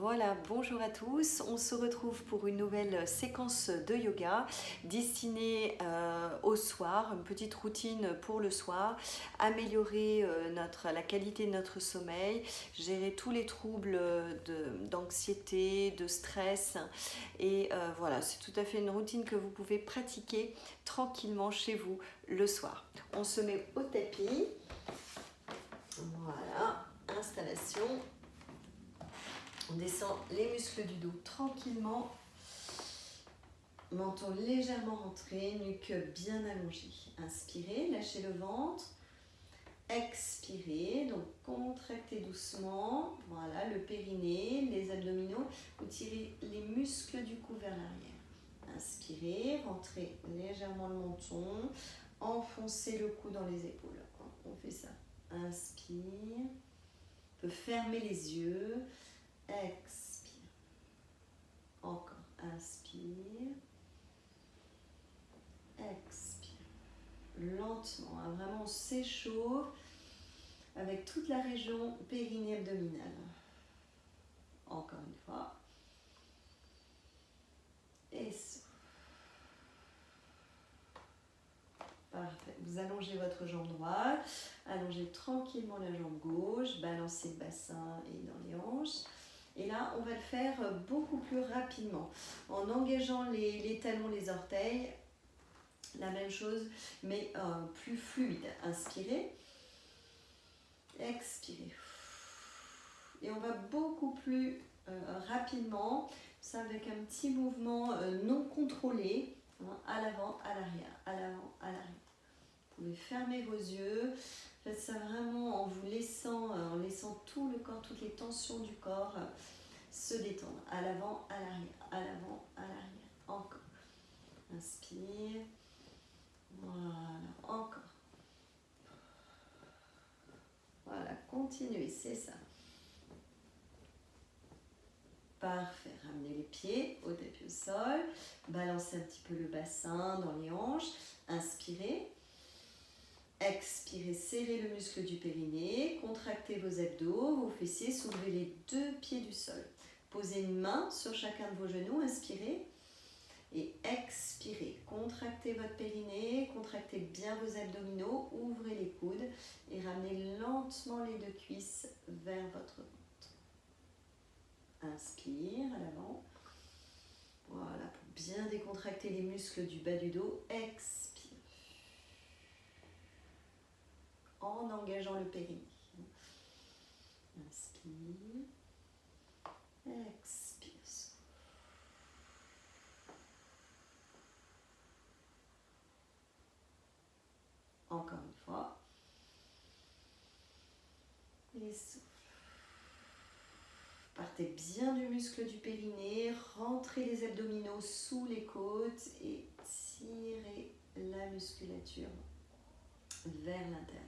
Voilà, bonjour à tous. On se retrouve pour une nouvelle séquence de yoga destinée au soir, une petite routine pour le soir, améliorer la qualité de notre sommeil, gérer tous les troubles d'anxiété, de stress. Et voilà, c'est tout à fait une routine que vous pouvez pratiquer tranquillement chez vous le soir. On se met au tapis. Voilà, installation. On descend les muscles du dos tranquillement, menton légèrement rentré, nuque bien allongée. Inspirez, lâchez le ventre. Expirez, donc contractez doucement. Voilà, le périnée, les abdominaux. Vous tirez les muscles du cou vers l'arrière. Inspirez, rentrez légèrement le menton. Enfoncez le cou dans les épaules. On fait ça. Inspire. On peut fermer les yeux. Expire. Encore. Inspire. Expire. Lentement. Vraiment, on s'échauffe avec toute la région périnée abdominale. Encore une fois. Et souffle. Parfait. Vous allongez votre jambe droite. Allongez tranquillement la jambe gauche. Balancez le bassin et dans les hanches. Et là, on va le faire beaucoup plus rapidement, en engageant les talons, les orteils. La même chose, mais plus fluide. Inspirez. Expirez. Et on va beaucoup plus rapidement, ça avec un petit mouvement non contrôlé, à l'avant, à l'arrière, à l'avant, à l'arrière. Vous pouvez fermer vos yeux. Faites ça vraiment en vous laissant, en laissant tout le corps, toutes les tensions du corps se détendre. À l'avant, à l'arrière, à l'avant, à l'arrière. Encore. Inspire. Voilà, encore. Voilà, continuez, c'est ça. Parfait, ramenez les pieds au tapis au sol. Balancez un petit peu le bassin dans les hanches. Inspirez. Expirez, serrez le muscle du périnée, contractez vos abdos, vos fessiers, soulevez les deux pieds du sol. Posez une main sur chacun de vos genoux, inspirez et expirez. Contractez votre périnée, contractez bien vos abdominaux, ouvrez les coudes et ramenez lentement les deux cuisses vers votre ventre. Inspire à l'avant. Voilà, pour bien décontracter les muscles du bas du dos, expire. En engageant le périnée. Inspire. Expire. Encore une fois. Et souffle. Partez bien du muscle du périnée, rentrez les abdominaux sous les côtes et tirez la musculature vers l'intérieur.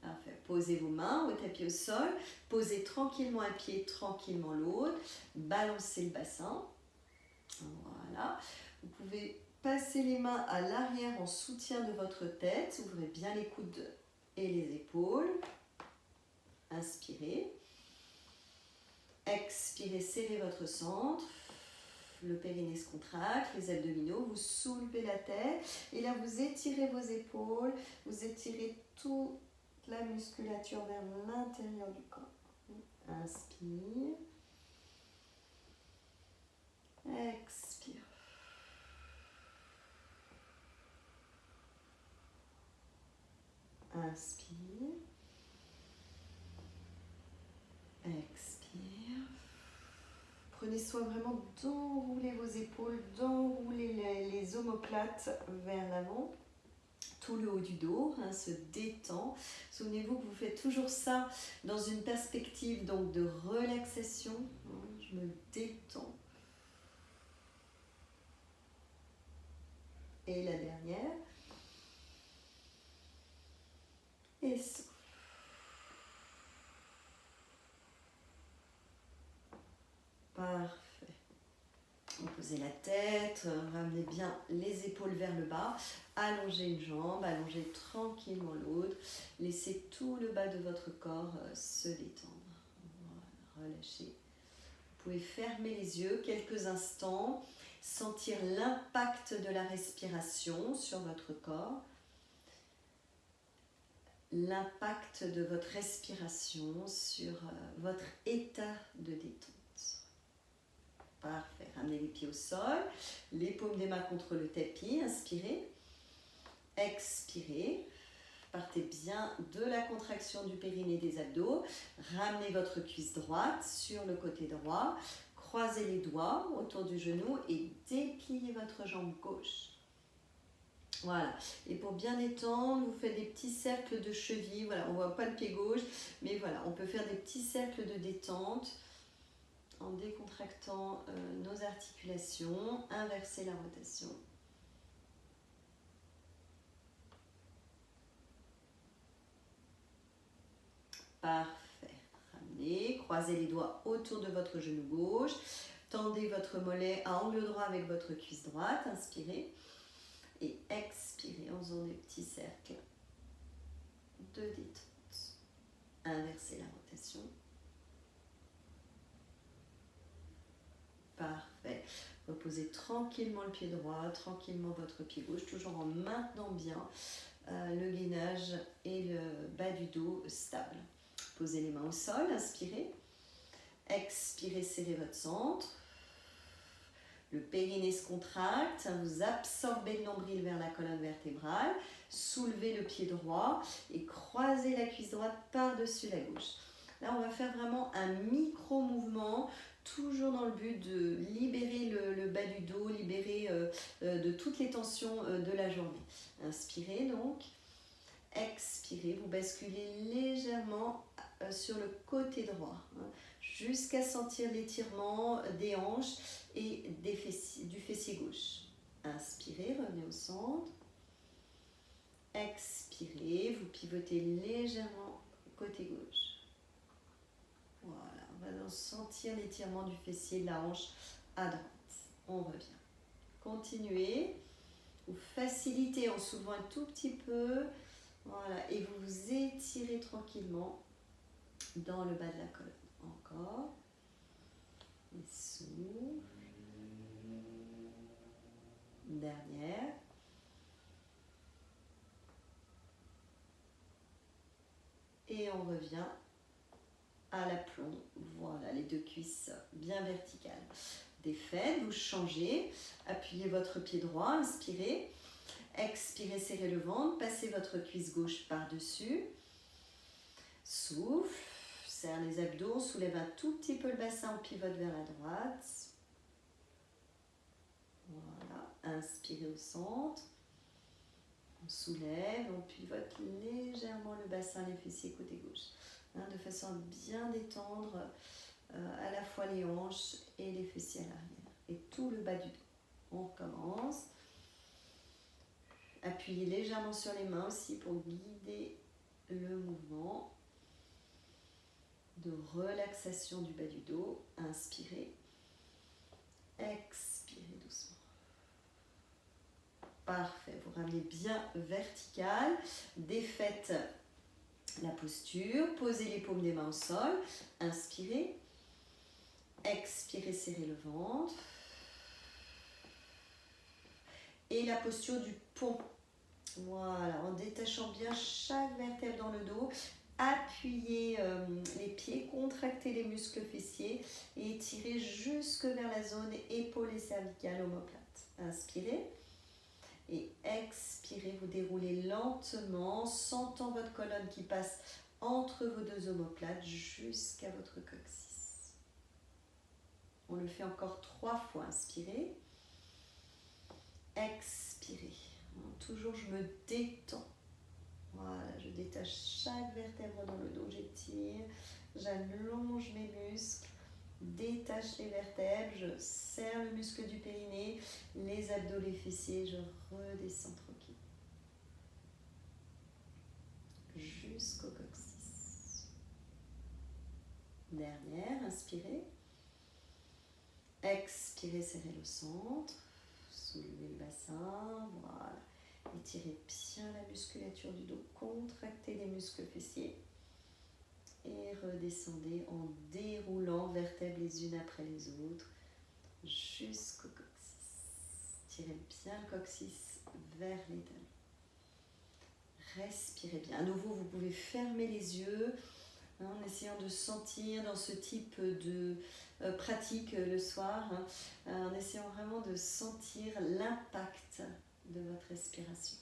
Parfait. Posez vos mains au tapis au sol, posez tranquillement un pied, tranquillement l'autre, balancez le bassin. Voilà. Vous pouvez passer les mains à l'arrière en soutien de votre tête, ouvrez bien les coudes et les épaules. Inspirez. Expirez, serrez votre centre. Le périnée se contracte, les abdominaux, vous soulevez la tête et là vous étirez vos épaules, vous étirez toute la musculature vers l'intérieur du corps. Inspire. Expire. Inspire. Expire. Prenez soin vraiment d'enrouler vos épaules, d'enrouler les omoplates vers l'avant. Tout le haut du dos se détend. Souvenez-vous que vous faites toujours ça dans une perspective donc de relaxation. Je me détends. Et la dernière. Et souffle. Parfait. Vous posez la tête, ramenez bien les épaules vers le bas, allongez une jambe, allongez tranquillement l'autre, laissez tout le bas de votre corps se détendre. Voilà, relâchez. Vous pouvez fermer les yeux quelques instants, sentir l'impact de la respiration sur votre corps, l'impact de votre respiration sur votre état de détente. Parfait, ramenez les pieds au sol, les paumes des mains contre le tapis, inspirez, expirez. Partez bien de la contraction du périnée des abdos. Ramenez votre cuisse droite sur le côté droit. Croisez les doigts autour du genou et dépliez votre jambe gauche. Voilà. Et pour bien étendre, vous faites des petits cercles de cheville. Voilà, on ne voit pas le pied gauche, mais voilà, on peut faire des petits cercles de détente en décontractant nos articulations. Inverser la rotation. Parfait. Ramenez, croisez les doigts autour de votre genou gauche. Tendez votre mollet à angle droit avec votre cuisse droite. Inspirez. Et expirez en faisant des petits cercles de détente. Inversez la rotation. Parfait. Reposez tranquillement le pied droit, tranquillement votre pied gauche, toujours en maintenant bien le gainage et le bas du dos stable. Posez les mains au sol, inspirez. Expirez, serrez votre centre. Le périnée se contracte, vous absorbez le nombril vers la colonne vertébrale. Soulevez le pied droit et croisez la cuisse droite par-dessus la gauche. Là, on va faire vraiment un micro-mouvement, toujours dans le but de libérer le bas du dos, libérer de toutes les tensions de la journée. Inspirez donc. Expirez, vous basculez légèrement sur le côté droit, jusqu'à sentir l'étirement des hanches et du fessier gauche. Inspirez, revenez au centre. Expirez, vous pivotez légèrement côté gauche. Voilà, on va donc sentir l'étirement du fessier de la hanche à droite. On revient. Continuez. Vous facilitez en soulevant un tout petit peu. Voilà, et vous vous étirez tranquillement dans le bas de la colonne. Encore. Et souffle. Dernière. Et on revient à l'aplomb. Voilà, les deux cuisses bien verticales. Des fêtes, vous changez. Appuyez votre pied droit, inspirez. Expirez, serrez le ventre, passez votre cuisse gauche par-dessus. Souffle, serre les abdos, soulève un tout petit peu le bassin, on pivote vers la droite. Voilà, inspirez au centre. On soulève, on pivote légèrement le bassin, les fessiers côté gauche. De façon à bien détendre à la fois les hanches et les fessiers à l'arrière. Et tout le bas du dos. On recommence. Appuyez légèrement sur les mains aussi pour guider le mouvement de relaxation du bas du dos. Inspirez. Expirez doucement. Parfait. Vous ramenez bien vertical. Défaites la posture. Posez les paumes des mains au sol. Inspirez. Expirez, serrez le ventre. Et la posture du pont. Voilà, en détachant bien chaque vertèbre dans le dos, appuyez les pieds, contractez les muscles fessiers et étirez jusque vers la zone épaules et cervicales, omoplate. Inspirez et expirez, vous déroulez lentement, sentant votre colonne qui passe entre vos deux omoplates jusqu'à votre coccyx. On le fait encore 3 fois, inspirez, expirez. Toujours, je me détends. Voilà, je détache chaque vertèbre dans le dos, j'étire, j'allonge mes muscles, détache les vertèbres, je serre le muscle du périnée, les abdos, les fessiers, je redescends tranquille. Jusqu'au coccyx. Dernière, inspirez. Expirez, serrez le centre. Soulevez le bassin, voilà. Étirez bien la musculature du dos, contractez les muscles fessiers et redescendez en déroulant vertèbre les unes après les autres, jusqu'au coccyx. Tirez bien le coccyx vers les talons. Respirez bien. À nouveau, vous pouvez fermer les yeux en essayant de sentir dans ce type de pratique le soir, en essayant vraiment de sentir l'impact de votre respiration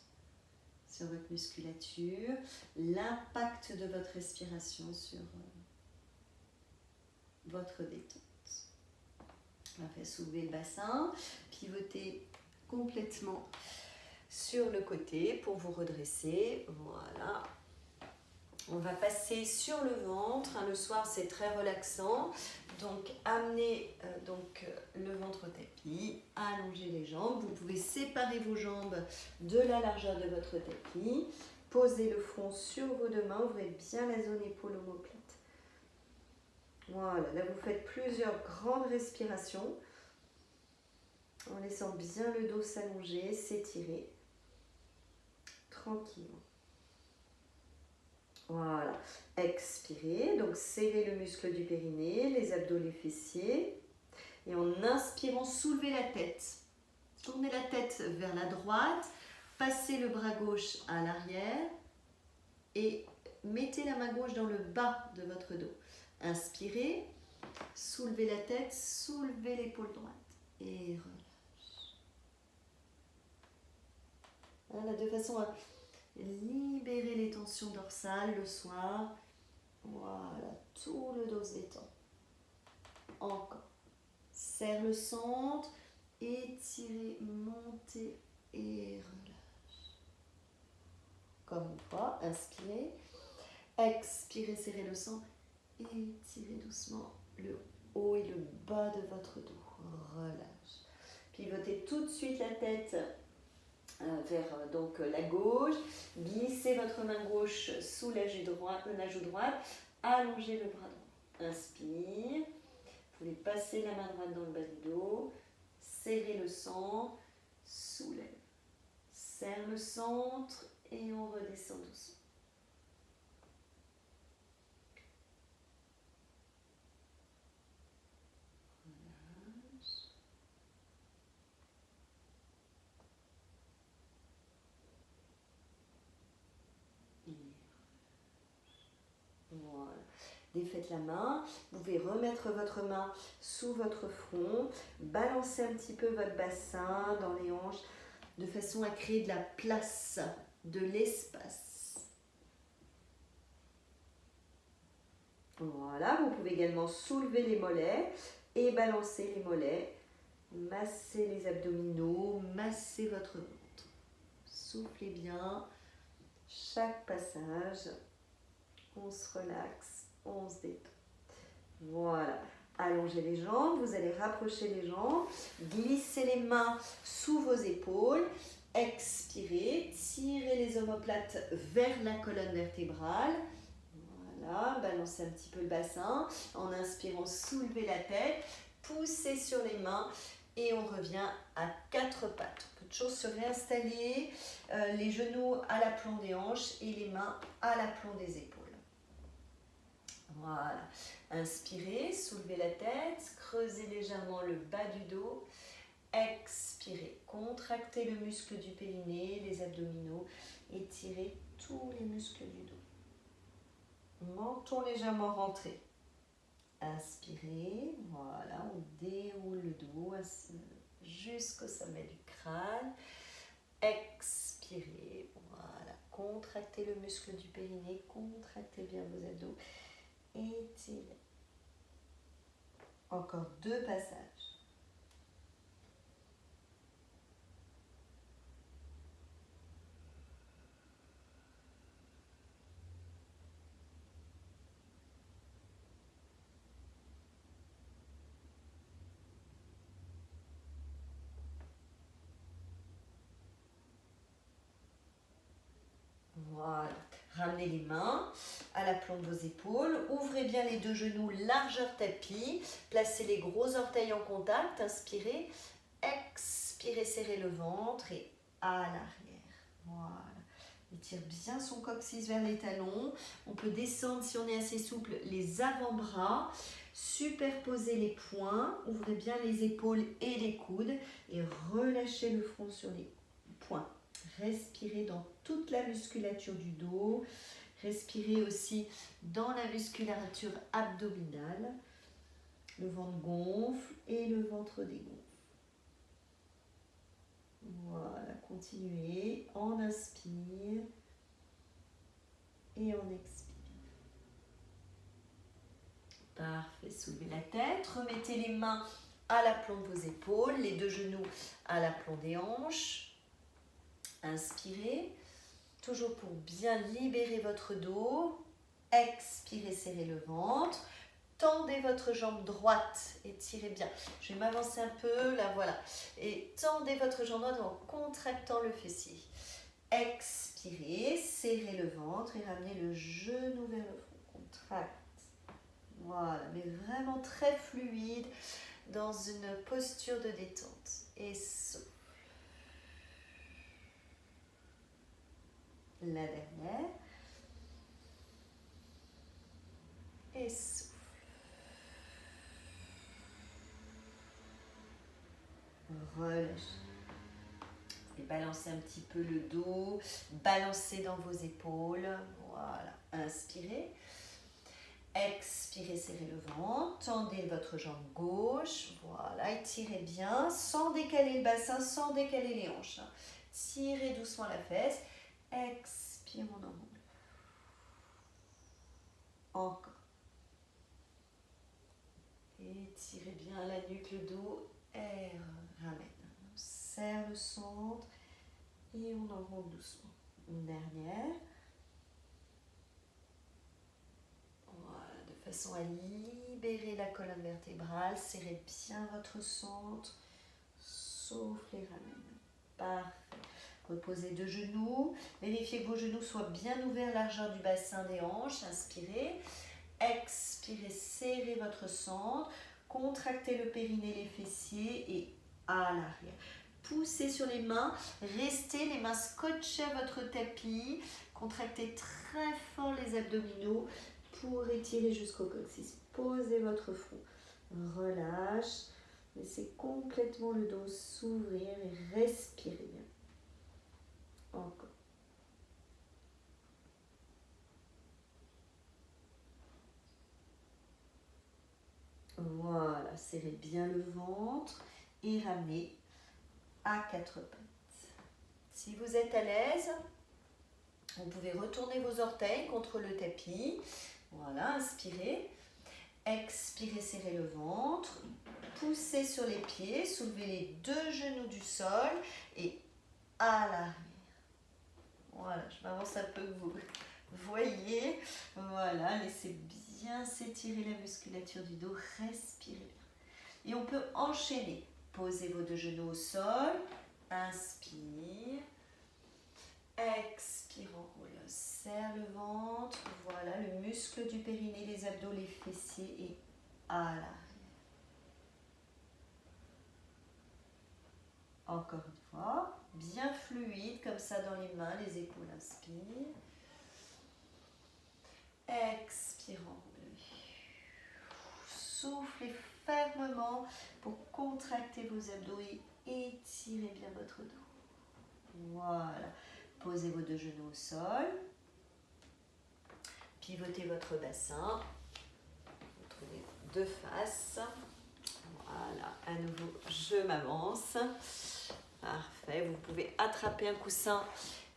sur votre musculature, l'impact de votre respiration sur votre détente. On va faire soulever le bassin, pivoter complètement sur le côté pour vous redresser. Voilà. On va passer sur le ventre. Le soir, c'est très relaxant. Donc, amenez le ventre au tapis, allongez les jambes. Vous pouvez séparer vos jambes de la largeur de votre tapis. Posez le front sur vos deux mains. Ouvrez bien la zone épaule-omoplate. Voilà, là vous faites plusieurs grandes respirations en laissant bien le dos s'allonger, s'étirer tranquillement. Voilà, expirez, donc serrez le muscle du périnée, les abdos, les fessiers. Et en inspirant, soulevez la tête. Tournez la tête vers la droite, passez le bras gauche à l'arrière et mettez la main gauche dans le bas de votre dos. Inspirez, soulevez la tête, soulevez l'épaule droite et relâche. Voilà, de façon à libérer les tensions dorsales le soir. Voilà, tout le dos se détend. Encore. Serre le centre, étirez, montez et relâche. Encore une fois, inspirez, expirez, serrez le centre. Étirez doucement le haut et le bas de votre dos. Relâche. Pivotez tout de suite la tête vers la gauche. Glissez votre main gauche sous la joue droite. Allongez le bras droit. Inspire. Vous pouvez passer la main droite dans le bas du dos. Serrez le centre. Soulève. Serre le centre et on redescend doucement. Voilà. Défaites la main, vous pouvez remettre votre main sous votre front, balancer un petit peu votre bassin dans les hanches de façon à créer de la place, de l'espace. Voilà, vous pouvez également soulever les mollets et balancer les mollets, masser les abdominaux, masser votre ventre. Soufflez bien chaque passage. On se relaxe, on se détend. Voilà. Allongez les jambes, vous allez rapprocher les jambes, glissez les mains sous vos épaules, expirez, tirez les omoplates vers la colonne vertébrale. Voilà, balancez un petit peu le bassin. En inspirant, soulevez la tête, poussez sur les mains et on revient à quatre pattes. On peut toujours se réinstaller, les genoux à l'aplomb des hanches et les mains à l'aplomb des épaules. Voilà, inspirez, soulevez la tête, creusez légèrement le bas du dos, expirez, contractez le muscle du périnée, les abdominaux, étirez tous les muscles du dos. Menton légèrement rentré. Inspirez, voilà, on déroule le dos jusqu'au sommet du crâne. Expirez, voilà, contractez le muscle du périnée, contractez bien vos abdos. Étirez. Encore deux passages. Voilà. Ramenez les mains à l'aplomb de vos épaules. Ouvrez bien les deux genoux, largeur tapis. Placez les gros orteils en contact. Inspirez. Expirez, serrez le ventre et à l'arrière. Voilà. Étire bien son coccyx vers les talons. On peut descendre, si on est assez souple, les avant-bras. Superposez les poings, ouvrez bien les épaules et les coudes et relâchez le front sur les poings. Respirez dans toute la musculature du dos. Respirez aussi dans la musculature abdominale. Le ventre gonfle et le ventre dégonfle. Voilà, continuez. On inspire et on expire. Parfait, soulevez la tête, remettez les mains à l'aplomb de vos épaules, les deux genoux à l'aplomb des hanches. Inspirez, toujours pour bien libérer votre dos. Expirez, serrez le ventre. Tendez votre jambe droite, étirez bien. Je vais m'avancer un peu, là voilà. Et tendez votre jambe droite en contractant le fessier. Expirez, serrez le ventre et ramenez le genou vers le front. Contracte. Voilà, mais vraiment très fluide dans une posture de détente. Et souffle. La dernière. Et souffle. Relâchez. Et balancez un petit peu le dos. Balancez dans vos épaules. Voilà. Inspirez. Expirez, serrez le ventre, tendez votre jambe gauche, voilà, étirez bien, sans décaler le bassin, sans décaler les hanches. Tirez doucement la fesse, expire, on enroule. Encore. Étirez bien la nuque, le dos, et ramène. On serre le centre et on enroule doucement. Une dernière. De façon à libérer la colonne vertébrale, serrez bien votre centre, soufflez, ramène. Parfait. Reposez deux genoux, vérifiez que vos genoux soient bien ouverts, largeur du bassin des hanches, inspirez, expirez, serrez votre centre, contractez le périnée, les fessiers et à l'arrière. Poussez sur les mains, restez les mains scotchées à votre tapis, contractez très fort les abdominaux, pour étirer jusqu'au coccyx. Posez votre front. Relâche. Laissez complètement le dos s'ouvrir et respirez bien. Encore. Voilà. Serrez bien le ventre et ramenez à quatre pattes. Si vous êtes à l'aise, vous pouvez retourner vos orteils contre le tapis. Voilà, inspirez, expirez, serrez le ventre, poussez sur les pieds, soulevez les deux genoux du sol et à l'arrière. Voilà, je m'avance un peu que vous voyez. Voilà, laissez bien s'étirer la musculature du dos, respirez bien. Et on peut enchaîner. Posez vos deux genoux au sol, inspire. Expire, on roule, serre le ventre, voilà, le muscle du périnée, les abdos, les fessiers et à l'arrière. Encore une fois, bien fluide, comme ça dans les mains, les épaules, inspire. Expire, enroule. Soufflez fermement pour contracter vos abdos et étirez bien votre dos. Voilà. Posez vos deux genoux au sol. Pivotez votre bassin. Retrouvez deux faces. Voilà, à nouveau, je m'avance. Parfait, vous pouvez attraper un coussin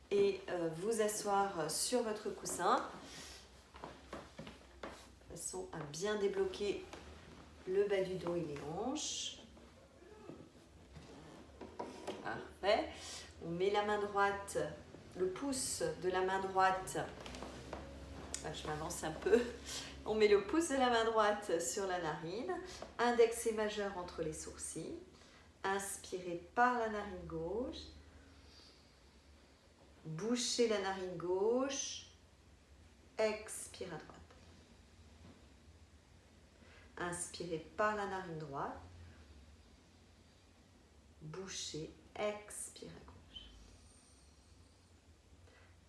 et vous asseoir sur votre coussin. De façon à bien débloquer le bas du dos et les hanches. Parfait. On met la main droite, le pouce de la main droite, je m'avance un peu, on met le pouce de la main droite sur la narine, index et majeur entre les sourcils, inspirez par la narine gauche, bouchez la narine gauche, expire à droite. Inspirez par la narine droite, bouchez, expire à gauche.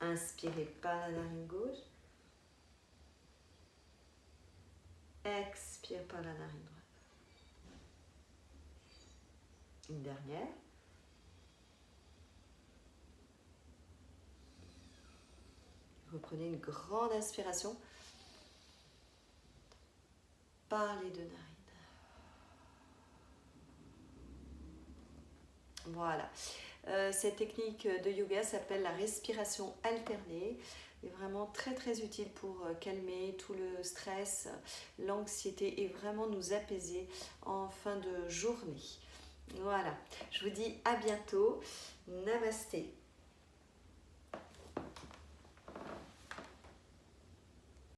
Inspirez par la narine gauche. Expire par la narine droite. Une dernière. Reprenez une grande inspiration par les deux narines. Voilà. Cette technique de yoga s'appelle la respiration alternée. Elle est vraiment très très utile pour calmer tout le stress, l'anxiété et vraiment nous apaiser en fin de journée. Voilà. Je vous dis à bientôt. Namasté.